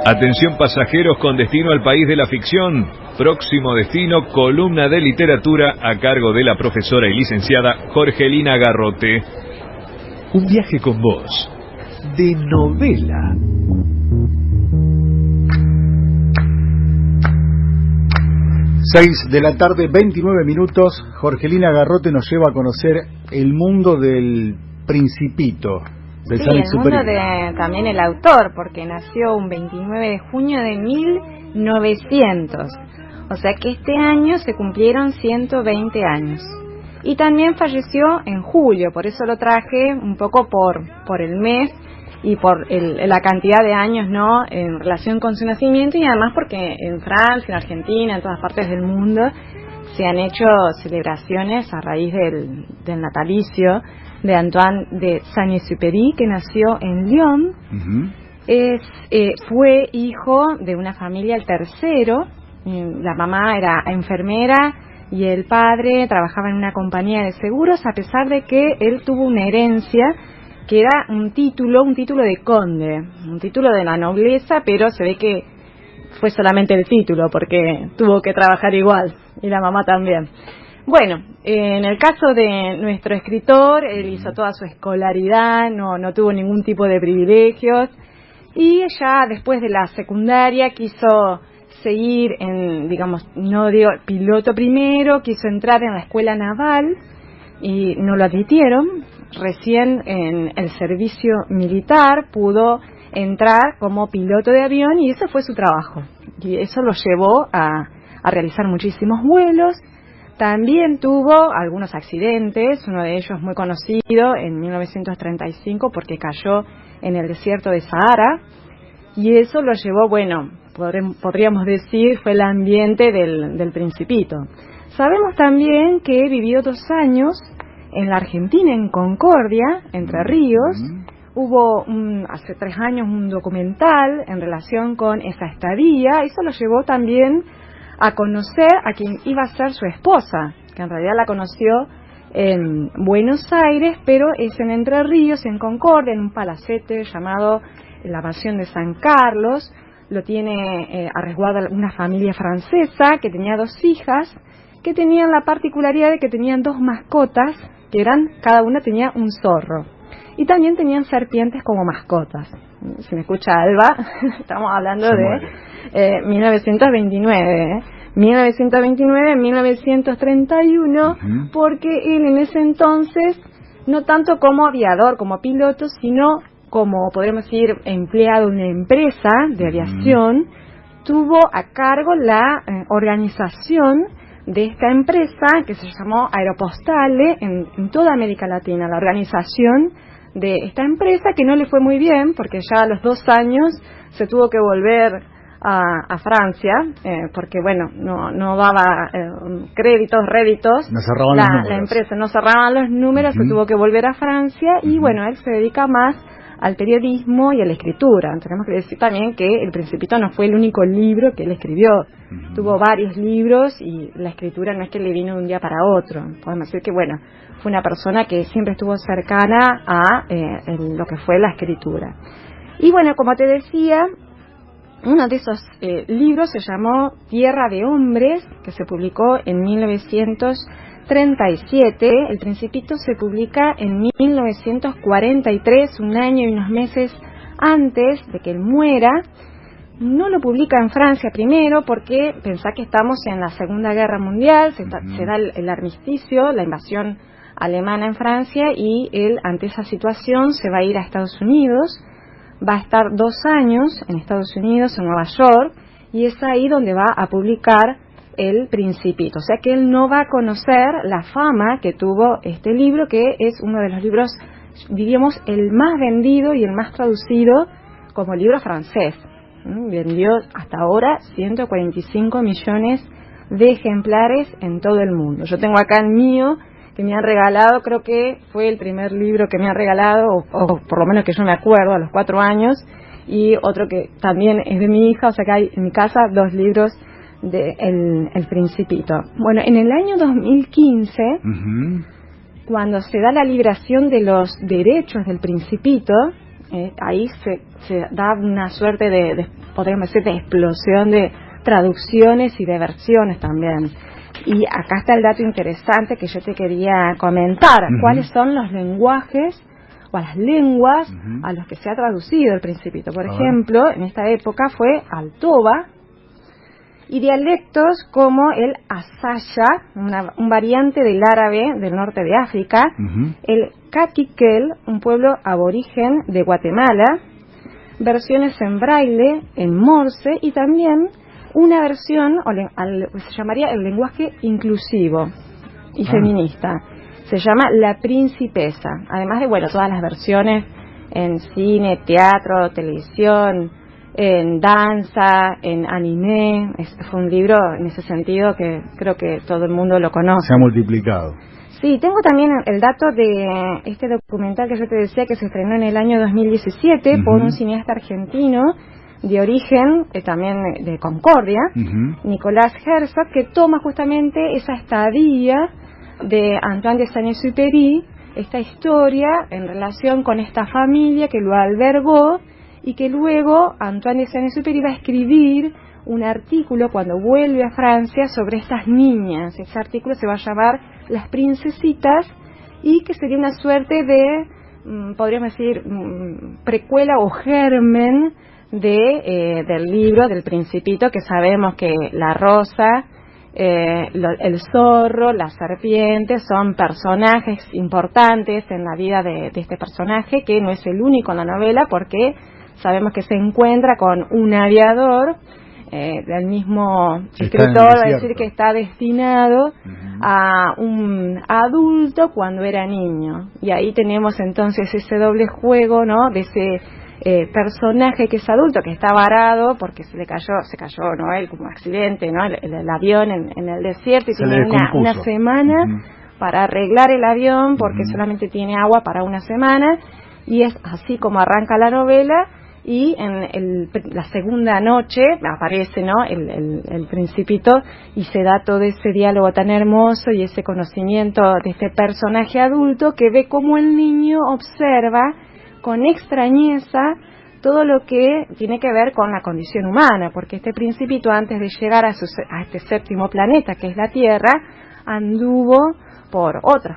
Atención pasajeros con destino al país de la ficción. Próximo destino, columna de literatura a cargo de la profesora y licenciada Jorgelina Garrote. Un viaje con vos, de novela. Seis de la tarde, 29 minutos. Jorgelina Garrote nos lleva a conocer el mundo del Principito. Sí, el mundo de también el autor, porque nació un 29 de junio de 1900. O sea que este año se cumplieron 120 años. Y también falleció en julio, por eso lo traje un poco por el mes y por la cantidad de años, ¿no?, en relación con su nacimiento, y además porque en Francia, en Argentina, en todas partes del mundo se han hecho celebraciones a raíz del natalicio de Antoine de Saint-Exupéry, que nació en Lyon. Fue hijo de una familia, el tercero. La mamá era enfermera y el padre trabajaba en una compañía de seguros, a pesar de que él tuvo una herencia que era un título de conde, un título de la nobleza, pero se ve que fue solamente el título, porque tuvo que trabajar igual, y la mamá también. Bueno, en el caso de nuestro escritor, él hizo toda su escolaridad, no tuvo ningún tipo de privilegios, y ya después de la secundaria quiso seguir piloto primero, quiso entrar en la escuela naval, y no lo admitieron. Recién en el servicio militar pudo entrar como piloto de avión, y ese fue su trabajo, y eso lo llevó a realizar muchísimos vuelos. También tuvo algunos accidentes, uno de ellos muy conocido en 1935 porque cayó en el desierto de Sahara, y eso lo llevó, podríamos decir, fue el ambiente del Principito. Sabemos también que vivió 2 años en la Argentina, en Concordia, Entre Ríos. Hubo hace 3 años un documental en relación con esa estadía. Eso lo llevó también a conocer a quien iba a ser su esposa, que en realidad la conoció en Buenos Aires, pero es en Entre Ríos, en Concordia, en un palacete llamado la Mansión de San Carlos. Lo tiene a resguardo una familia francesa que tenía 2 hijas, que tenían la particularidad de que tenían 2 mascotas, que cada una tenía un zorro, y también tenían serpientes como mascotas. Si me escucha Alba, estamos hablando de 1929, 1931, porque él en ese entonces, no tanto como aviador, como piloto, sino como, podríamos decir, empleado de una empresa de aviación, tuvo a cargo la organización de esta empresa que se llamó Aeropostale en toda América Latina. La organización de esta empresa, que no le fue muy bien, porque ya a los 2 años se tuvo que volver a Francia, porque no daba réditos, la empresa no cerraban los números, se tuvo que volver a Francia, y él se dedica más al periodismo y a la escritura. Tenemos que decir también que El Principito no fue el único libro que él escribió. Tuvo varios libros, y la escritura no es que le vino de un día para otro. Podemos decir que fue una persona que siempre estuvo cercana a lo que fue la escritura. Y como te decía, uno de esos libros se llamó Tierra de Hombres, que se publicó en 1937. El Principito se publica en 1943, un año y unos meses antes de que él muera. No lo publica en Francia primero porque pensá que estamos en la Segunda Guerra Mundial, se da el armisticio, la invasión alemana en Francia, y él, ante esa situación, se va a ir a Estados Unidos. Va a estar 2 años en Estados Unidos, en Nueva York, y es ahí donde va a publicar El Principito. O sea que él no va a conocer la fama que tuvo este libro, que es uno de los libros, diríamos, el más vendido y el más traducido como libro francés. Vendió hasta ahora 145 millones de ejemplares en todo el mundo. Yo tengo acá el mío, que me han regalado, creo que fue el primer libro que me han regalado, o por lo menos que yo me acuerdo, a los 4 años, y otro que también es de mi hija. O sea que hay en mi casa 2 libros de El Principito. En el año 2015, cuando se da la liberación de los derechos del Principito, ahí se da una suerte de podríamos decir, de explosión de traducciones y de versiones también. Y acá está el dato interesante que yo te quería comentar. ¿Cuáles son los lenguajes o las lenguas a los que se ha traducido el Principito? Por ejemplo, en esta época fue Altoba, y dialectos como el Asaya, un variante del árabe del norte de África, el Caquiquel, un pueblo aborigen de Guatemala, versiones en braille, en morse, y también una versión, se llamaría el lenguaje inclusivo y feminista. Se llama La Principesa, además de, todas las versiones en cine, teatro, televisión, en danza, en anime. Fue un libro en ese sentido que creo que todo el mundo lo conoce. Se ha multiplicado. Sí, tengo también el dato de este documental que yo te decía que se estrenó en el año 2017 por un cineasta argentino de origen, también de Concordia, Nicolás Herzog, que toma justamente esa estadía de Antoine de Saint-Exupéry, esta historia en relación con esta familia que lo albergó, y que luego Antoine de Saint-Exupéry va a escribir un artículo cuando vuelve a Francia sobre estas niñas. Ese artículo se va a llamar Las Princesitas, y que sería una suerte de, podríamos decir, precuela o germen del libro del Principito, que sabemos que la rosa, el zorro, la serpiente son personajes importantes en la vida de este personaje, que no es el único en la novela, porque sabemos que se encuentra con un aviador del mismo escritor, va a decir que está destinado a un adulto cuando era niño, y ahí tenemos entonces ese doble juego, ¿no?, de ese personaje que es adulto, que está varado porque se cayó, ¿no?, él como accidente, ¿no?, el avión en el desierto, y tiene una semana para arreglar el avión porque solamente tiene agua para una semana, y es así como arranca la novela. Y en la segunda noche aparece, ¿no?, el Principito, y se da todo ese diálogo tan hermoso y ese conocimiento de este personaje adulto que ve cómo el niño observa con extrañeza todo lo que tiene que ver con la condición humana, porque este Principito, antes de llegar a este séptimo planeta, que es la Tierra, anduvo por otros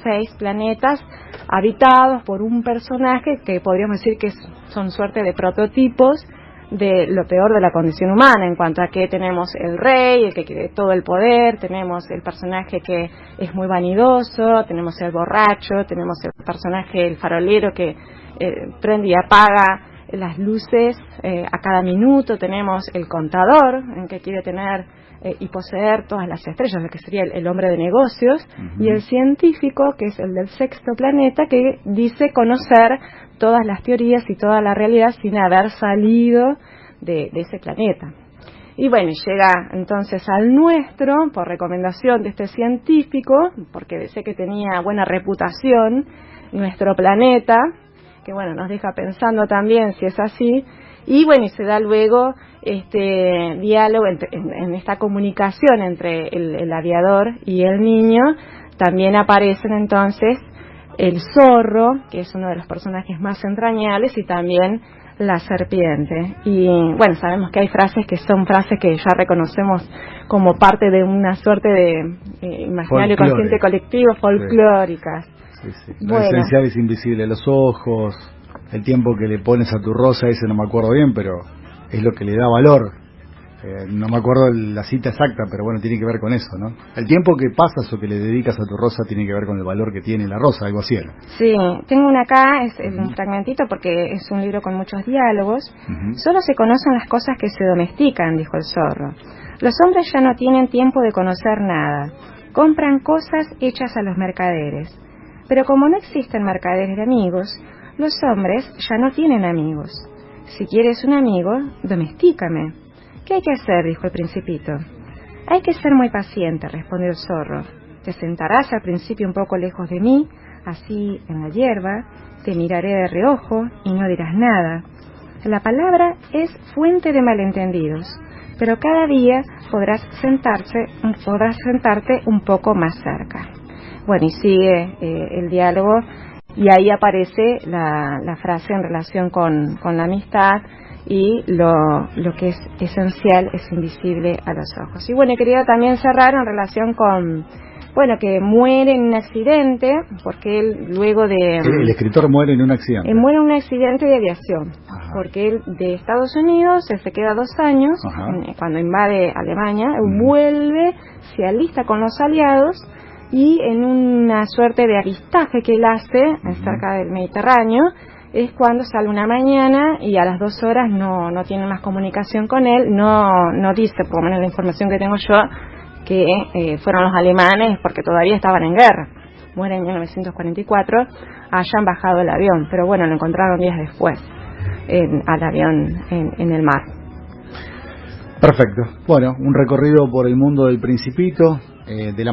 6 planetas habitados por un personaje que podríamos decir que son suerte de prototipos de lo peor de la condición humana, en cuanto a que tenemos el rey, el que quiere todo el poder, tenemos el personaje que es muy vanidoso, tenemos el borracho, tenemos el personaje, el farolero, que prende y apaga las luces a cada minuto, tenemos el contador, en que quiere tener y poseer todas las estrellas, lo que sería el hombre de negocios, y el científico, que es el del sexto planeta, que dice conocer todas las teorías y toda la realidad sin haber salido de ese planeta. Y bueno, llega entonces al nuestro por recomendación de este científico, porque dice que tenía buena reputación nuestro planeta, que bueno, nos deja pensando también si es así. Y bueno, y se da luego este diálogo en esta comunicación entre el aviador y el niño. También aparecen entonces el zorro, que es uno de los personajes más entrañables, y también la serpiente. Y bueno, sabemos que hay frases que son frases que ya reconocemos como parte de una suerte de imaginario consciente colectivo, folclóricas. Sí. Lo esencial es invisible, los ojos, el tiempo que le pones a tu rosa, ese no me acuerdo bien, pero es lo que le da valor. No me acuerdo la cita exacta, pero bueno, tiene que ver con eso, ¿no? El tiempo que pasas o que le dedicas a tu rosa tiene que ver con el valor que tiene la rosa, algo así. Sí, tengo una acá, es un fragmentito porque es un libro con muchos diálogos. Solo se conocen las cosas que se domestican, dijo el zorro. Los hombres ya no tienen tiempo de conocer nada. Compran cosas hechas a los mercaderes. Pero como no existen mercaderes de amigos, los hombres ya no tienen amigos. Si quieres un amigo, domestícame. ¿Qué hay que hacer?, dijo el Principito. Hay que ser muy paciente, respondió el zorro. Te sentarás al principio un poco lejos de mí, así en la hierba, te miraré de reojo y no dirás nada. La palabra es fuente de malentendidos, pero cada día podrás sentarte un poco más cerca. Bueno, y sigue el diálogo, y ahí aparece la frase en relación con la amistad y lo que es esencial es invisible a los ojos. Y bueno, quería también cerrar en relación con, bueno, que muere en un accidente, porque él luego de... El escritor muere en un accidente. Muere en un accidente de aviación. Ajá. Porque él de Estados Unidos, él se queda 2 años, cuando invade Alemania, vuelve, se alista con los aliados, y en una suerte de avistaje que él hace cerca del Mediterráneo, es cuando sale una mañana y a las 2 horas no tiene más comunicación con él, no dice, por lo menos la información que tengo yo, que fueron los alemanes porque todavía estaban en guerra. Muere en 1944, hayan bajado el avión, pero bueno, lo encontraron días después al avión en el mar. Perfecto. Bueno, un recorrido por el mundo del Principito, de la